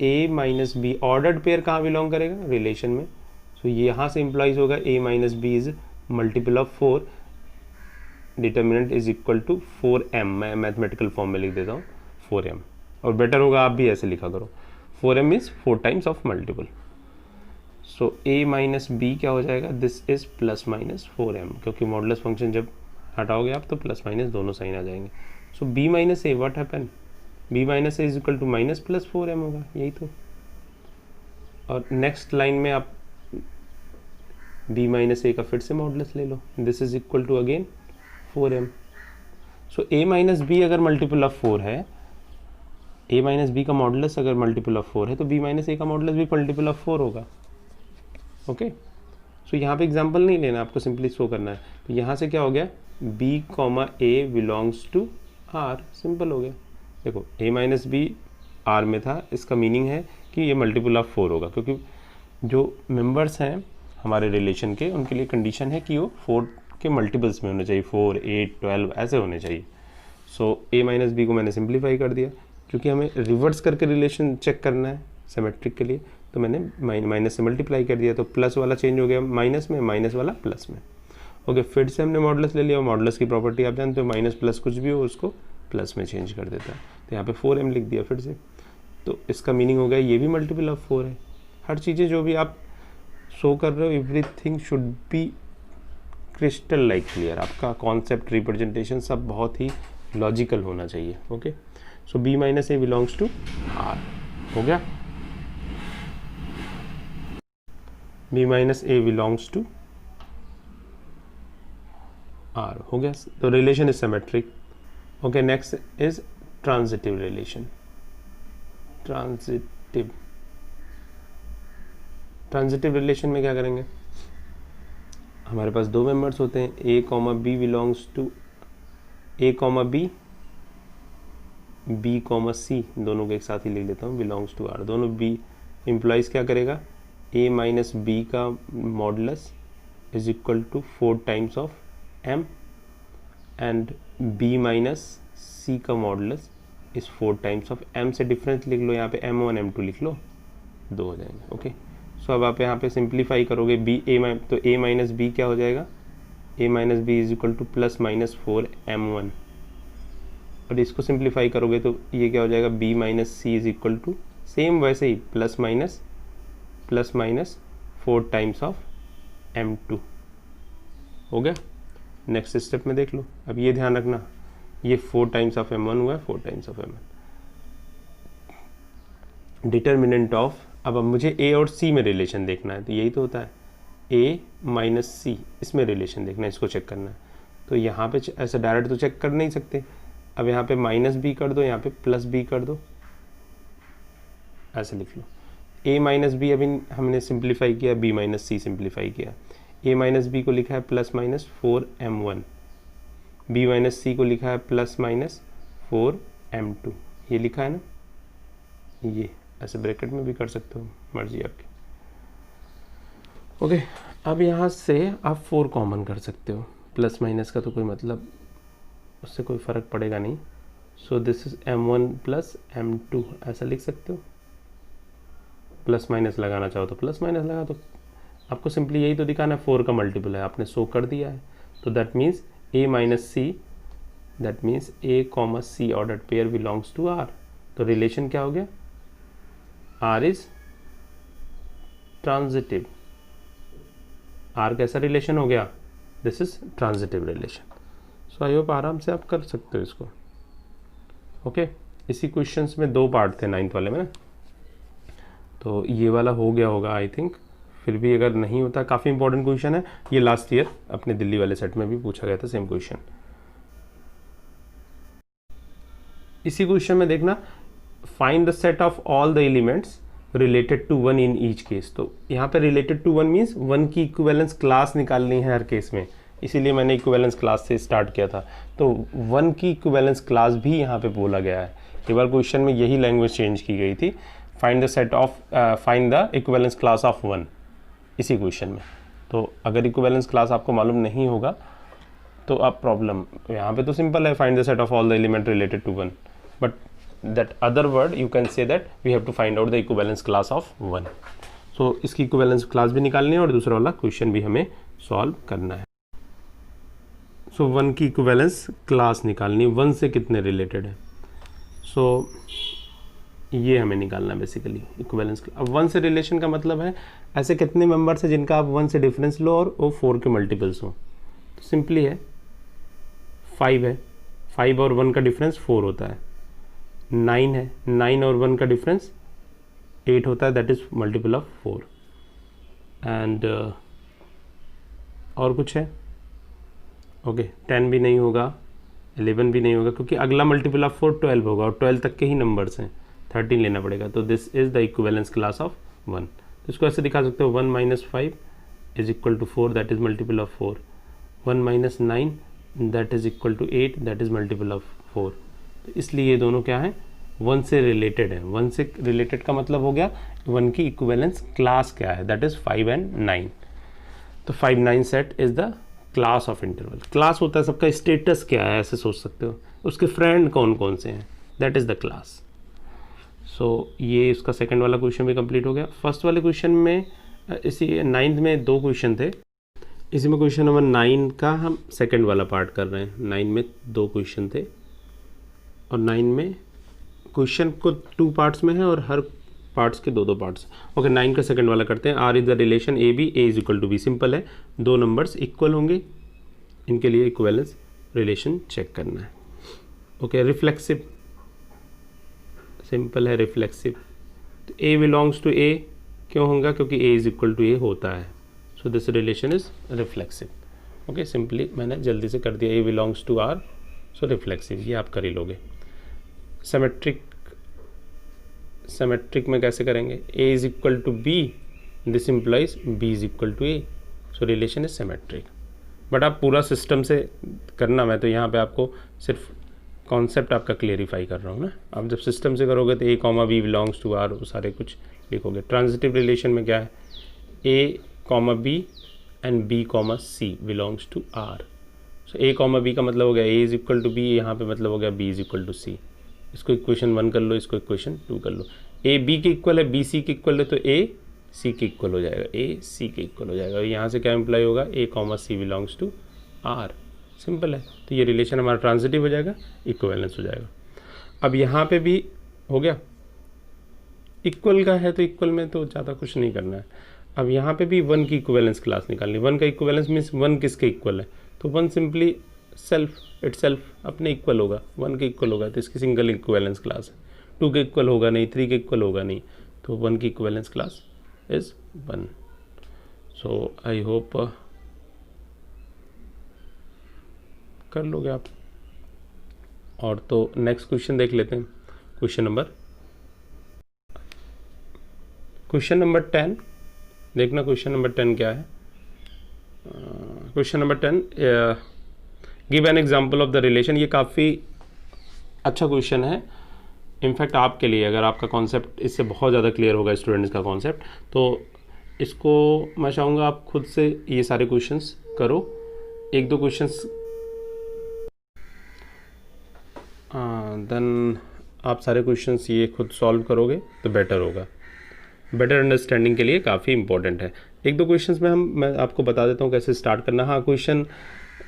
a minus b ordered pair कहाँ बिलोंग करेगा, रिलेशन में। सो यहाँ से इम्प्लाइज होगा a minus B is multiple of 4, determinant is equal to 4m, मैं मैथमेटिकल फॉर्म में लिख देता हूँ 4m, और बेटर होगा आप भी ऐसे लिखा करो, 4m is 4 times of multiple. So a minus B क्या हो जाएगा, this is plus minus 4m, क्योंकि मॉडुलस फंक्शन जब हटाओगे आप तो प्लस माइनस दोनों साइन आ जाएंगे। So b minus A what happen, b minus A is equal to minus plus 4m होगा, यही तो। और नेक्स्ट लाइन में आप b माइनस ए का फिर से मॉडुलस ले लो, this is equal to again 4m। So a minus b अगर मल्टीपल ऑफ 4 है, a माइनस बी का मॉडुलस अगर मल्टीपल ऑफ 4 है तो b माइनस ए का मॉडुलस भी मल्टीपल ऑफ 4 होगा। ओके, सो यहाँ पे एग्जांपल नहीं लेना, आपको सिंपली शो करना है। तो यहाँ से क्या हो गया, b comma A belongs to r, simple हो गया। देखो a माइनस बी r में था, इसका मीनिंग है कि ये मल्टीपल ऑफ 4 होगा, क्योंकि जो मेंबर्स हैं हमारे रिलेशन के उनके लिए कंडीशन है कि वो 4 के मल्टीपल्स में होने चाहिए, 4, 8, 12 ऐसे होने चाहिए। सो a माइनस बी को मैंने सिंप्लीफाई कर दिया, क्योंकि हमें रिवर्स करके रिलेशन चेक करना है सिमेट्रिक के लिए, तो मैंने माइनस से मल्टीप्लाई कर दिया, तो प्लस वाला चेंज हो गया माइनस में, माइनस वाला प्लस में। ओके, फिर से हमने मॉडुलस ले लिया, मॉडुलस की प्रॉपर्टी आप जानते हो, माइनस प्लस कुछ भी हो उसको प्लस में चेंज कर देता है, तो यहाँ पे 4m लिख दिया फिर से। तो इसका मीनिंग हो गया ये भी मल्टीपल ऑफ 4 है। हर चीज़ें जो भी आप शो कर रहे हो, everything should be crystal like clear, आपका कॉन्सेप्ट रिप्रेजेंटेशन सब बहुत ही लॉजिकल होना चाहिए। Okay, so b minus A belongs to r हो गया, b minus A belongs to r हो गया, तो relation is symmetric. Okay, next is transitive relation. Transitive relation में क्या करेंगे, हमारे पास दो मेंबर्स होते हैं, a comma b belongs to a comma b comma c, दोनों को एक साथ ही लिख लेता हूँ, बिलोंग्स टू r। दोनों b इम्प्लाइज क्या करेगा, a माइनस बी का modulus is equal to 4 times of m, and b minus c का modulus is 4 times of m, से डिफरेंस लिख लो यहाँ पे, m1 m2 लिख लो, 2 हो जाएंगे। ओके, सो अब आप यहाँ पे सिंप्लीफाई करोगे तो a माइनस बी क्या हो जाएगा, a minus B is equal to plus minus 4m1, और इसको सिंप्लीफाई करोगे तो ये क्या हो जाएगा, b minus c is equal to same वैसे ही plus minus 4 times of m2 हो गया। नेक्स्ट स्टेप में देख लो, अब ये ध्यान रखना, ये 4 टाइम्स ऑफ m1 हुआ है, 4 times of m1, determinant of, अब मुझे a और c में रिलेशन देखना है, तो यही तो होता है a माइनस सी, इसमें रिलेशन देखना है, इसको चेक करना है। तो यहाँ पे ऐसे डायरेक्ट तो चेक कर नहीं सकते, अब यहाँ पे माइनस बी कर दो, यहाँ पे प्लस बी कर दो, ऐसे लिख लो। a माइनस बी अभी हमने सिंप्लीफाई किया, b माइनस सी सिंप्लीफाई किया, a माइनस बी को लिखा है plus minus 4m1, b minus c को लिखा है प्लस माइनस 4m2, ये लिखा है ना, ये ऐसे ब्रैकेट में भी कर सकते हो, मर्जी आपकी। ओके, अब यहाँ से आप 4 कॉमन कर सकते हो, प्लस माइनस का तो कोई मतलब उससे कोई फ़र्क पड़ेगा नहीं। सो this is m1 plus m2, ऐसा लिख सकते हो, प्लस माइनस लगाना चाहो तो प्लस माइनस लगा दो, आपको सिंपली यही तो दिखाना है, 4 का मल्टीपल है, आपने शो कर दिया है। तो that means a minus C, that means a comma C ordered pair belongs to r, तो रिलेशन क्या हो गया, r इज ट्रांजिटिव। r कैसा रिलेशन हो गया, this is transitive relation. So I hope आराम से आप कर सकते हो इसको। ओके, इसी क्वेश्चंस में 2 पार्ट थे 9th वाले में ना, तो ये वाला हो गया होगा आई थिंक, फिर भी अगर नहीं होता, काफ़ी इंपॉर्टेंट क्वेश्चन है ये, लास्ट ईयर अपने दिल्ली वाले सेट में भी पूछा गया था सेम क्वेश्चन। इसी क्वेश्चन में देखना, find the set of all the elements related to 1 in each case. तो यहाँ पे रिलेटेड टू 1 मीन्स 1 की इक्विवेलेंस क्लास निकालनी है हर केस में, इसीलिए मैंने इक्विवेलेंस क्लास से स्टार्ट किया था। तो 1 की इक्विवेलेंस क्लास भी यहाँ पे बोला गया है, एक बार क्वेश्चन में यही लैंग्वेज चेंज की गई थी, find the equivalence class of 1 इसी क्वेश्चन में। तो अगर इक्विवेलेंस क्लास आपको मालूम नहीं होगा तो आप प्रॉब्लम, यहाँ पे तो सिंपल है, find the set of all the element related to 1, but that other word you can say that we have to find out the equivalence class of 1। सो इसकी इक्विवेलेंस क्लास भी निकालनी है और दूसरा वाला क्वेश्चन भी हमें सॉल्व करना है। सो 1 की इक्विवेलेंस क्लास निकालनी है, 1 से कितने रिलेटेड है, सो ये हमें निकालना है बेसिकली इक्विवेलेंस। अब 1 से रिलेशन का मतलब है ऐसे कितने मेंबर्स हैं जिनका आप 1 से डिफरेंस लो और वो 4 के मल्टीपल्स हो। तो सिंपली है 5 है, 5 और 1 का डिफरेंस 4 होता है। 9 है, 9 और 1 का डिफरेंस 8 होता है, that is multiple of 4। And और कुछ है, ओके 10 भी नहीं होगा, 11 भी नहीं होगा, क्योंकि अगला मल्टीपल ऑफ 4 12 होगा और 12 तक के ही नंबर्स हैं, 13 लेना पड़ेगा। तो this is the equivalence class of 1। तो इसको ऐसे दिखा सकते हो 1 minus 5 is equal to 4, that is multiple of 4। 1 minus 9 that is equal to 8, that is multiple of 4। तो इसलिए ये दोनों क्या है, 1 से रिलेटेड है। 1 से रिलेटेड का मतलब हो गया 1 की इक्विवेलेंस क्लास क्या है, दैट इज 5 एंड 9। तो 5 9 set is the class of interval. Class होता है सबका स्टेटस क्या है, ऐसे सोच सकते हो, उसके फ्रेंड कौन कौन से हैं, दैट इज द क्लास। सो ये इसका सेकंड वाला क्वेश्चन भी कंप्लीट हो गया। फर्स्ट वाले क्वेश्चन में इसी 9th में 2 क्वेश्चन थे, इसी में क्वेश्चन नंबर 9 का हम सेकंड वाला पार्ट कर रहे हैं। 9 में 2 क्वेश्चन थे और 9 में क्वेश्चन को 2 पार्ट्स में है और हर पार्ट्स के 2 पार्ट्स। ओके 9 का सेकंड वाला करते हैं। R is the relation A B, A is equal to B. Simple है, 2 नंबर्स इक्वल होंगे, इनके लिए इक्विवेलेंस रिलेशन चेक करना है। ओके रिफ्लेक्सिव, सिंपल है रिफ्लेक्सिव। तो ए बिलोंग्स टू ए क्यों होगा, क्योंकि a is equal to a होता है। So this relation is reflexive. Okay simply मैंने जल्दी से कर दिया, a belongs to R, so reflexive, ये आप कर ही लोगे। सिमेट्रिक, सिमेट्रिक में कैसे करेंगे, a is equal to b, this implies b is equal to a, so relation is symmetric. But आप पूरा सिस्टम से करना, मैं तो यहाँ पे आपको सिर्फ कॉन्सेप्ट आपका क्लियरिफाई कर रहा हूँ ना। आप जब सिस्टम से करोगे तो a comma b belongs to R, वो सारे कुछ लिखोगे। ट्रांजिटिव रिलेशन में क्या है, a comma b and b comma c belongs to R. So a comma b का मतलब हो गया a is equal to b, यहाँ पे मतलब हो गया b is equal to c. इसको इक्वेशन 1 कर लो, इसको इक्वेशन 2 कर लो। ए बी के इक्वल है, बी सी के इक्वल है, तो ए सी के इक्वल हो जाएगा, ए सी के इक्वल हो जाएगा। और यहाँ से क्या इम्प्लाई होगा, a comma c belongs to R. Simple है, तो ये रिलेशन हमारा ट्रांजिटिव हो जाएगा, इक्विवेलेंस हो जाएगा। अब यहाँ पे भी हो गया, इक्वल का है तो इक्वल में तो ज़्यादा कुछ नहीं करना है। अब यहाँ पे भी 1 की इक्विवेलेंस क्लास निकालनी। 1 का इक्विवेलेंस मीन्स 1 किसके इक्वल है, तो 1 सिंपली सेल्फ इटसेल्फ अपने इक्वल होगा, 1 के इक्वल होगा, तो इसकी सिंगल इक्विवेलेंस क्लास है। 2 के इक्वल होगा नहीं, 3 के इक्वल होगा नहीं, तो 1 की equivalence class is 1। So I hope कर लोगे आप। और तो नेक्स्ट क्वेश्चन देख लेते हैं, क्वेश्चन नंबर 10 देखना। क्वेश्चन नंबर 10 क्या है, question number 10, give an example of the relation. ये काफ़ी अच्छा क्वेश्चन है इनफैक्ट आपके लिए, अगर आपका कॉन्सेप्ट इससे बहुत ज़्यादा क्लियर होगा स्टूडेंट्स का कॉन्सेप्ट, तो इसको मैं चाहूँगा आप खुद से ये सारे क्वेश्चंस करो। 1-2 क्वेश्चंस देन आप सारे क्वेश्चंस ये खुद सॉल्व करोगे तो बेटर होगा, बेटर अंडरस्टैंडिंग के लिए काफ़ी इंपॉर्टेंट है। 1-2 क्वेश्चंस में मैं आपको बता देता हूँ कैसे स्टार्ट करना। हाँ क्वेश्चन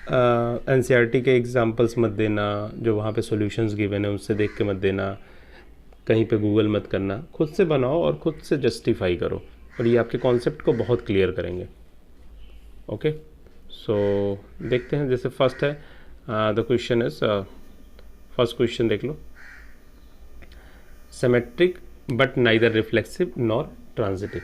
एनसीईआरटी के एग्जांपल्स मत देना, जो वहाँ पे सॉल्यूशंस गिवन है उससे देख के मत देना, कहीं पे गूगल मत करना, खुद से बनाओ और खुद से जस्टिफाई करो, और ये आपके कॉन्सेप्ट को बहुत क्लियर करेंगे। ओके सो देखते हैं, जैसे फर्स्ट है the question is, first question देख लो, symmetric but neither reflexive nor transitive.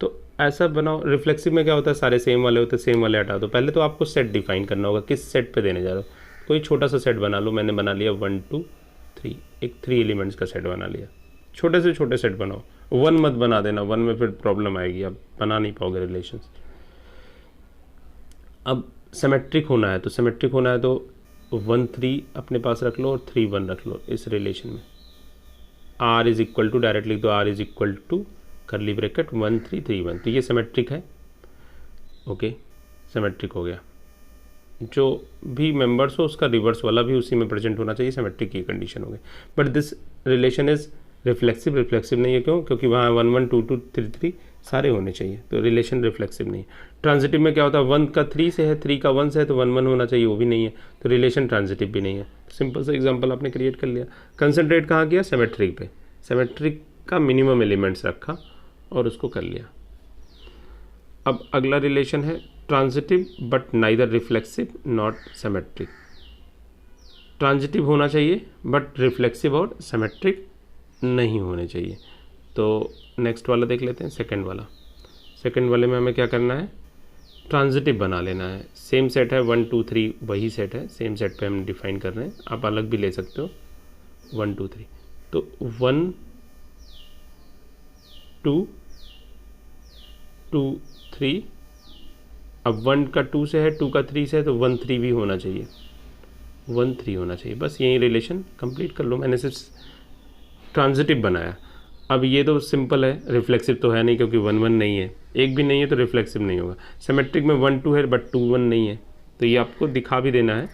तो ऐसा बनाओ, रिफ्लेक्सिव में क्या होता है, सारे सेम वाले होते हैं, सेम वाले हटा दो। पहले तो आपको सेट डिफाइन करना होगा, किस सेट पे देने जा रहे हो। कोई छोटा सा सेट बना लो, मैंने बना लिया 1 2 3, एक 3 एलिमेंट्स का सेट बना लिया। छोटे से छोटे सेट बनाओ, 1 मत बना देना, 1 में फिर प्रॉब्लम आएगी, आप बना नहीं पाओगे रिलेशंस। अब सिमेट्रिक होना है, तो सिमेट्रिक होना है तो 1 3 अपने पास रख लो और 3 1 रख लो इस रिलेशन में। R is equal to, direct लिख दो R is equal to curly bracket 1 3 3 1, तो ये सिमेट्रिक है। ओके, सिमेट्रिक हो गया। जो भी मेंबर्स हो उसका रिवर्स वाला भी उसी में प्रेजेंट होना चाहिए, सिमेट्रिक की कंडीशन हो गई। But this relation is reflexive, reflexive नहीं है, क्यों? क्योंकि वहाँ 1 1 2 2 3 3 सारे होने चाहिए, तो रिलेशन रिफ्लेक्सिव नहीं है। ट्रांजिटिव में क्या होता है, 1 का 3 से है, 3 का 1 से है, तो 1 1 होना चाहिए, वो भी नहीं है, तो रिलेशन ट्रांजिटिव भी नहीं है। सिंपल सा एग्जांपल आपने क्रिएट कर लिया। कंसंट्रेट कहाँ किया? सिमेट्रिक पे, सिमेट्रिक का मिनिमम एलिमेंट्स रखा और उसको कर लिया। अब अगला रिलेशन है transitive but neither reflexive not symmetric. Transitive होना चाहिए बट रिफ्लेक्सिव और सिमेट्रिक नहीं होने चाहिए। तो नेक्स्ट वाला देख लेते हैं, सेकंड वाला। सेकंड वाले में हमें क्या करना है, ट्रांजिटिव बना लेना है। सेम सेट है 1 2 3, वही सेट है, सेम सेट पे हम डिफाइन कर रहे हैं, आप अलग भी ले सकते हो 1 2 3। तो 1 2 2 3, अब 1 का 2 से है, 2 का 3 से है, तो 1 3 भी होना चाहिए, 1 3 होना चाहिए। बस यही रिलेशन कंप्लीट कर लो, मैंने सिर्फ ट्रांजिटिव बनाया। अब ये तो सिंपल है, रिफ्लेक्सिव तो है नहीं क्योंकि 1 1 नहीं है, एक भी नहीं है, तो रिफ्लेक्सिव नहीं होगा। सिमेट्रिक में 1 2 है बट 2 1 नहीं है, तो ये आपको दिखा भी देना है।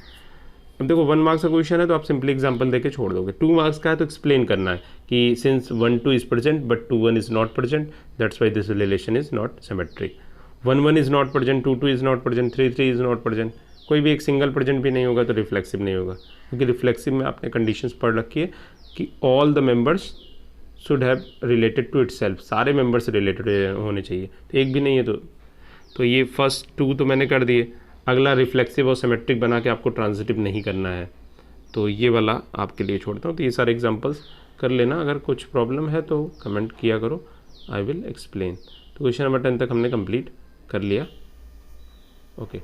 अब देखो 1 मार्क्स का क्वेश्चन है तो आप सिंपली एग्जांपल देके छोड़ दोगे। 2 मार्क्स का है तो एक्सप्लेन करना है कि since 1 2 is present but 2 1 is not present, that's why this relation is not symmetric. 1 1 is not present, 2 2 is not present, 3 3 is not present, कोई भी एक सिंगल प्रेजेंट भी नहीं होगा तो रिफ्लेक्सिव नहीं होगा, क्योंकि रिफ्लेक्सिव में आपने कंडीशंस पढ़ रखी है कि all the members should have related to itself, सारे मेंबर्स रिलेटेड होने चाहिए, तो एक भी नहीं है तो ये फर्स्ट 2 तो मैंने कर दिए। अगला रिफ्लेक्सिव और सिमेट्रिक बना के आपको ट्रांजिटिव नहीं करना है, तो ये वाला आपके लिए छोड़ता हूँ। तो ये सारे एग्जांपल्स कर लेना, अगर कुछ प्रॉब्लम है तो कमेंट किया करो, आई विल एक्सप्लेन। तो क्वेश्चन नंबर 10 तक हमने कंप्लीट कर लिया। ओके।